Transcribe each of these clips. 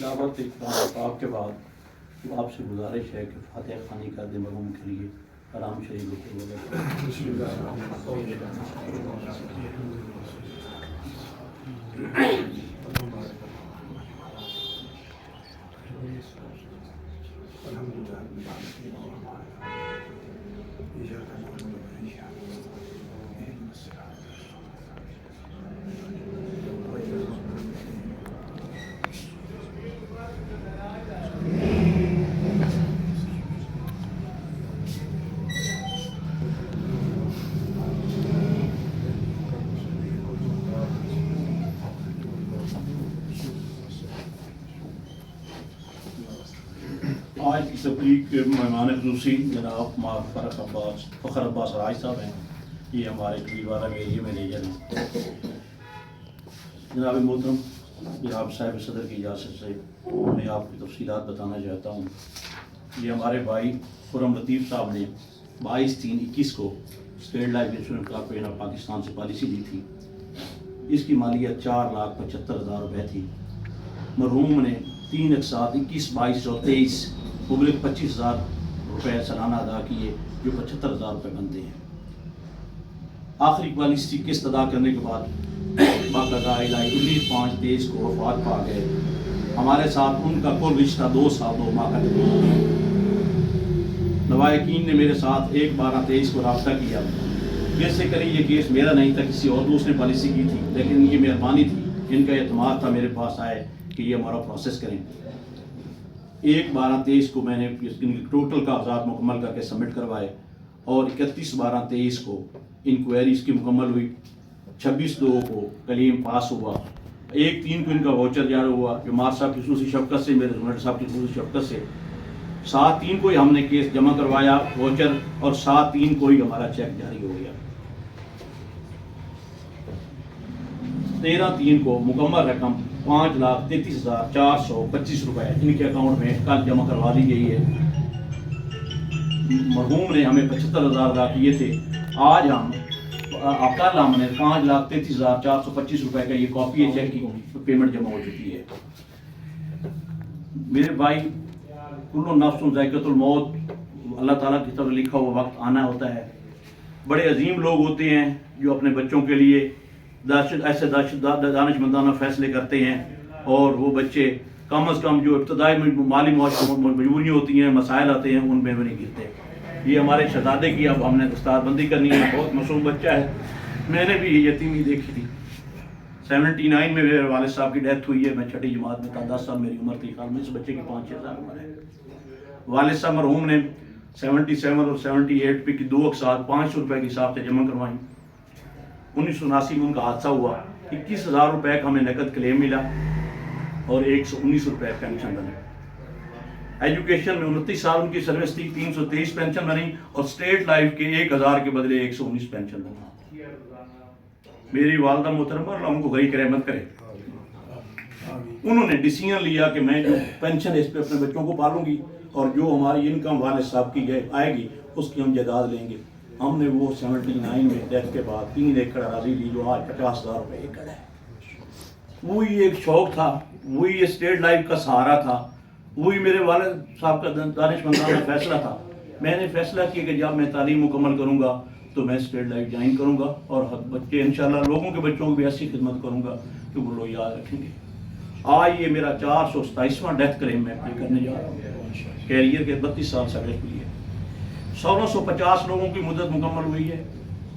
تلاوت پاک کے بعد آپ سے گزارش ہے کہ فاتحہ خوانی کر دیں مرحوم کے لیے آرام شریف ہوتے ہوئے. آج کی تقریب کے مہمان خصوصی جناب فخر عباس راج صاحب ہیں. یہ ہمارے قریبارہ کے ایریے مینیجر ہیں. جناب محترم، جناب صاحب صدر کی اجازت سے میں آپ کی تفصیلات بتانا چاہتا ہوں. یہ ہمارے بھائی خرم لطیف صاحب نے 22/3/21 کو state life insurance corporation of Pakistan سے پالیسی لی تھی. اس کی مالیت 4,75,000 روپے تھی. مرحوم نے 3 اقساط 21، 22 اور 23 مبلغ 25,000 روپے سالانہ ادا کیے، جو 75,000 روپے بنتے ہیں. آخری پالیسی قسط ادا کرنے کے بعد باقاعدہ 19/5/23 کو وفات پا گئے. ہمارے ساتھ ان کا کل رشتہ 2 سال 2 ماہ کا ہے. لواحقین نے میرے ساتھ 1/12/23 کو رابطہ کیا. جیسے کریں یہ کیس میرا نہیں تھا، کسی اور دوست نے پالیسی کی تھی، لیکن ان کی مہربانی تھی، ان کا اعتماد تھا میرے پاس آئے کہ یہ ہمارا پروسیس کریں. 1/12/23 کو میں نے ٹوٹل کاغذات مکمل کر کے سبمٹ کروائے اور 31/12/23 کو انکوائری اس کی مکمل ہوئی. 26/2 کو کلیم پاس ہوا. 1/3 کو ان کا واؤچر جاری ہوا، جو مار صاحب کی خصوصی شفقت سے، میرے زنیٹ صاحب کی خصوصی شفقت سے. 7/3 کو ہی ہم نے کیس جمع کروایا واؤچر، اور 7/3 کو ہی ہمارا چیک جاری ہو گیا. 13/3 کو مکمل رقم 5,33,425 روپے ان کے اکاؤنٹ میں کل جمع کروا دی گئی ہے. مرحوم نے ہمیں 75,000 ادا کیے تھے. آج کل ہم نے 5,33,425 روپے کا یہ کاپی ہے چیک کی پیمنٹ جمع ہو چکی ہے. میرے بھائی، کل نفس ذائقۃ الموت، اللہ تعالیٰ کی طرف لکھا ہوا وقت آنا ہوتا ہے. بڑے عظیم لوگ ہوتے ہیں جو اپنے بچوں کے لیے ایسے دانش مندانہ فیصلے کرتے ہیں، اور وہ بچے کم از کم جو ابتدائی مالی مجبوریاں ہوتی ہیں، مسائل آتے ہیں، ان میں بھی نہیں گرتے. یہ ہمارے شہزادے کی اب ہم نے دستار بندی کرنی ہے. بہت معصوم بچہ ہے. میں نے بھی یہ یتیمی دیکھی تھی. 79 میں میرے والد صاحب کی ڈیتھ ہوئی ہے. میں 6ٹھی جماعت میں تھا. 10 سال میری عمر تھی. خیال میں اس بچے کی 5-6 سال عمر ہے. والد صاحب مرحوم نے 77 اور 78 پہ کی 2 اقساط 500 روپے کے حساب سے جمع کروائیں. 1979 میں ان کا حادثہ ہوا. 21,000 روپے کا ہمیں نقد کلیم ملا اور 119 روپے پینشن بنے. ایجوکیشن میں 29 سال ان کی سروس تھی. 323 پینشن بنی، اور اسٹیٹ لائف کے 1,000 کے بدلے 119 پینشن بنی. میری والدہ محترمہ، اللہ ان کو غریق رحمت کرے، انہوں نے ڈیسیژن لیا کہ میں جو پینشن اس پہ اپنے بچوں کو پالوں گی، اور جو ہماری انکم والد صاحب کی آئے گی اس کی ہم جائیداد لیں گے. ہم نے وہ 79 میں ڈیتھ کے بعد 3 ایکڑ اراضی لی، جو آج 50,000 روپے ایکڑ ہے. وہی ایک شوق تھا، وہی اسٹیٹ لائف کا سہارا تھا، وہی میرے والد صاحب کا دانش مندانہ فیصلہ تھا. میں نے فیصلہ کیا کہ جب میں تعلیم مکمل کروں گا تو میں اسٹیٹ لائف جوائن کروں گا، اور بچے انشاءاللہ لوگوں کے بچوں کو بھی ایسی خدمت کروں گا کہ وہ لوگ یاد رکھیں گے. آج یہ میرا 427واں ڈیتھ کلیم میں کرنے جا رہا ہوں. کیریئر کے 32 سال سروس ہوئی ہے. 1650 لوگوں کی مدت مکمل ہوئی ہے.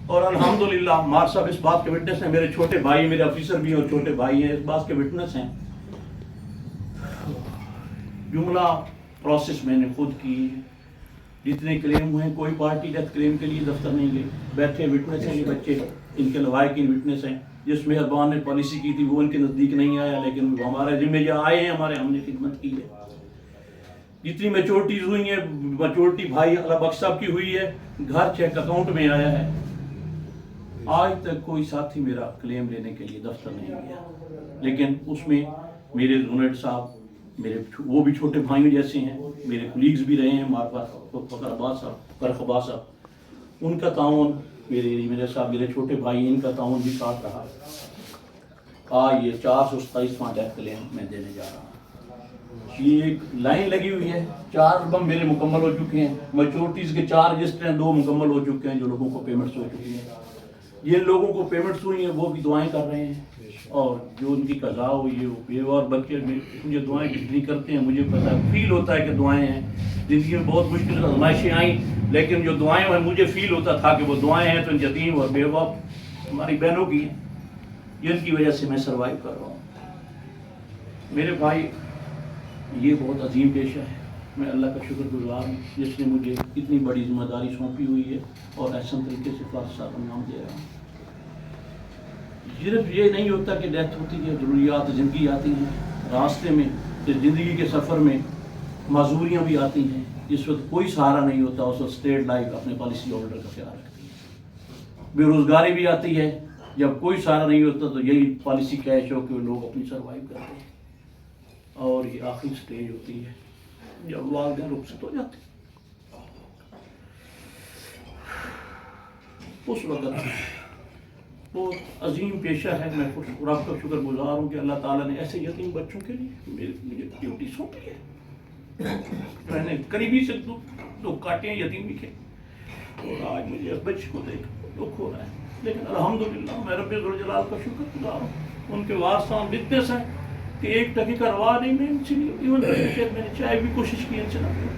اور الحمدللہ مار صاحب اس بات کے وٹنس ہیں، میرے چھوٹے بھائی، میرے آفیسر بھی اور چھوٹے بھائی ہیں، اس بات کے وٹنس ہیں. جملہ پروسیس میں نے خود کی. جتنے کلیم ہوئے، کوئی پارٹی ڈیتھ کلیم کے لیے دفتر نہیں گئی. بیٹھے وٹنس ہیں یہ بچے، ان کے لواحقین وٹنس ہیں. جس مہربان نے پالیسی کی تھی وہ ان کے نزدیک نہیں آیا، لیکن ہمارے ذمہ جو آئے ہیں ہم نے خدمت کی ہے. جتنی میچورٹیز ہوئی ہیں، میچورٹی بھائی اللہ بخش صاحب کی ہوئی ہے. گھر چیک اکاؤنٹ میں آیا ہے. آج تک کوئی ساتھی میرا کلیم لینے کے لیے دفتر نہیں گیا، لیکن اس میں میرے زنیٹ صاحب، میرے وہ بھی چھوٹے بھائیوں جیسے ہیں، میرے کولیگز بھی رہے ہیں، ہمارے پاس فخر عباس صاحب، ان کا تعاون، میرے صاحب، میرے چھوٹے بھائی، ان کا تعاون بھی ساتھ رہا. آج یہ 427واں ڈیتھ کلیم میں دینے جا رہا ہوں. یہ ایک لائن لگی ہوئی ہے، 4 البم میرے مکمل ہو چکے ہیں، میچورٹیز کے 4 رجسٹر ہیں، 2 مکمل ہو چکے ہیں، جو لوگوں کو پیمنٹس ہو چکی ہیں. جن لوگوں کو پیمنٹس ہوئی ہیں وہ بھی دعائیں کر رہے ہیں، اور جو ان کی قضا ہوئی ہے وہ بیوہ اور بچے مجھے دعائیں جتنی کرتے ہیں، مجھے پتہ فیل ہوتا ہے کہ دعائیں ہیں. زندگی میں بہت مشکل آزمائشیں آئیں، لیکن جو دعائیں ہیں مجھے فیل ہوتا تھا کہ وہ دعائیں ہیں تو ان یتیم اور بیوہ ہماری بہنوں کی ہیں، جن کی وجہ سے میں سروائیو کر رہا ہوں. میرے بھائی، یہ بہت عظیم پیشہ ہے. میں اللہ کا شکر گزار ہوں جس نے مجھے اتنی بڑی ذمہ داری سونپی ہوئی ہے اور احسن طریقے سے فرض ساتھ انجام دے رہا ہوں. صرف یہ نہیں ہوتا کہ ڈیتھ ہوتی ہے، ضروریات زندگی آتی ہیں راستے میں، اس زندگی کے سفر میں معذوریاں بھی آتی ہیں. جس وقت کوئی سہارا نہیں ہوتا اس وقت اسٹیٹ لائف اپنے پالیسی ہولڈر کا خیال رکھتی ہے. بے روزگاری بھی آتی ہے، جب کوئی سہارا نہیں ہوتا تو یہی پالیسی کیش ہو کہ لوگ اپنی سروائیو کرتے ہیں. اور یہ آخری سٹیج ہوتی ہے جب والدین رخصت ہو جاتے ہیں. اس وقت بہت عظیم پیشہ ہے. میں رب کا شکر گزار ہوں کہ اللہ تعالیٰ نے ایسے یتیم بچوں کے لیے مجھے ڈیوٹی سونپی ہے. میں نے قریبی سے دو کاٹے ہیں یتیمی کے، اور آج مجھے اس بچے کو دیکھ دکھ ہو رہا ہے. لیکن الحمدللہ میں رب ذوالجلال کا شکر گزار ہوں. ان کے وارثان بزنس ہے کہ 1 ٹکے کا روا نہیں میں ان سے ایون میں نے چاہے بھی کوشش کی ان سے نہ کروں،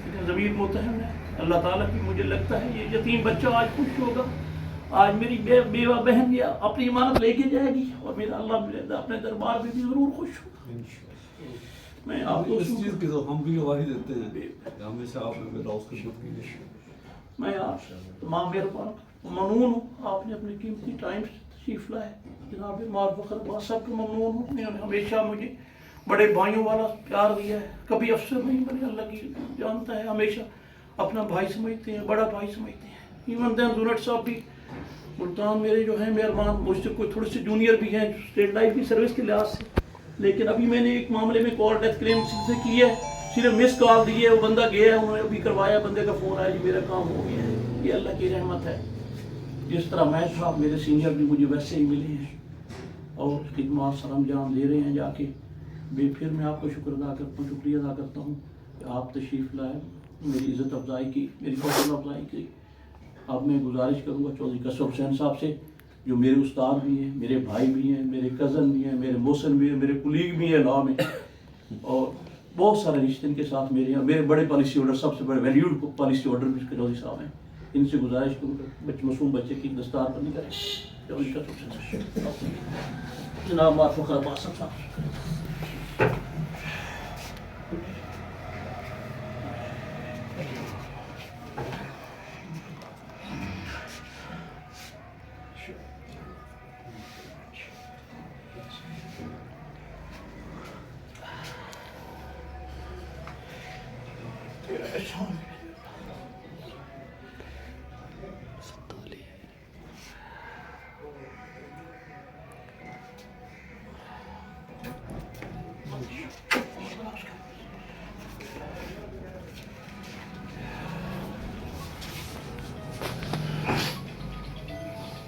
لیکن ضمیر متہم ہے اللہ تعالیٰ کی. مجھے لگتا ہے یہ یتیم بچہ آج خوش ہوگا. آج میری بیوہ بہن یا اپنی امانت لے کے جائے گی، اور میرا اللہ اپنے دربار میں بھی ضرور خوش ہوگا. میں آپ کو اس چیز کی تو ہم بھی گواہی دیتے ہیں کہ ہمیشہ آپ نے میرا اس خدمت کی ہے. میں آپ تمام مہربان ممنون ہوں. آپ نے اپنے قیمتی ٹائم سے تشریف لائے. جناب معروف فخر عباس صاحب کو ممنون ہوں. انہوں نے ہمیشہ مجھے بڑے بھائیوں والا پیار دیا ہے. کبھی افسر نہیں بنے، اللہ کی جانتا ہے. ہمیشہ اپنا بھائی سمجھتے ہیں، بڑا بھائی سمجھتے ہیں. ایون دین زونٹ صاحب بھی ملتان میرے جو ہیں مہربان، مجھ سے کوئی تھوڑے سے جونیئر بھی ہیں اسٹیٹ لائف کی سروس کے لحاظ سے. لیکن ابھی میں نے ایک معاملے میں کال ڈیتھ کلیم سے کی ہے، صرف مس کال دی ہے، وہ بندہ گیا ہے، انہوں نے ابھی کروایا. بندے کا فون آیا جی میرا کام ہو گیا ہے. یہ اللہ کی رحمت ہے. جس طرح میں تھا میرے سینئر بھی مجھے ویسے ہی ملے ہیں اور خدمات سر انجام دے رہے ہیں جا کے. پھر میں آپ کو شکر ادا کرتا ہوں، شکریہ ادا کرتا ہوں کہ آپ تشریف لائے، میری عزت افزائی کی، میری حوصلہ افزائی کی. اب میں گزارش کروں گا چودھری کسر حسین صاحب سے، جو میرے استاد بھی ہیں، میرے بھائی بھی ہیں، میرے کزن بھی ہیں، میرے محسن بھی ہیں، میرے کلیگ بھی ہیں لا میں، اور بہت سارے رشتے ان کے ساتھ میرے ہیں. میرے بڑے پالیسی ہولڈر، سب سے بڑے ویلیوڈ پالیسی ہولڈر بھی چودھری صاحب ہیں. ان سے گزارش کروں گا معصوم بچے کی دستار پر نہیں کریں. چودھری کسر حسین جناب معروف فخر عباس صاحب.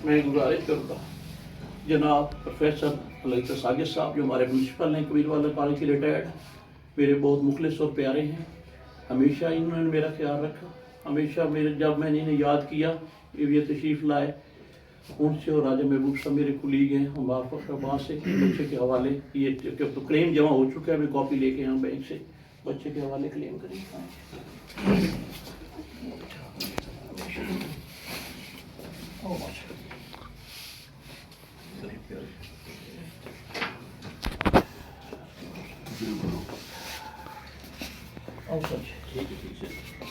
میں گزارش کروں گا جناب پروفیسر علیہ ساجد صاحب، جو ہمارے پرنسپل ہیں کبیر والا کالج کے ریٹائرڈ، میرے بہت مخلص اور پیارے ہیں. ہمیشہ انہوں نے میرا خیال رکھا. ہمیشہ جب میں نے انہیں یاد کیا یہ تشریف لائے. ان سے اور راجہ محبوب صاحب میرے کلیگ ہیں. معروف فخر عباس سے بچے کے حوالے یہ تو کلیم جمع ہو چکا ہے، میں کاپی لے کے یہاں بینک سے بچے کے حوالے کلیم کریں. ٹھیک ہے.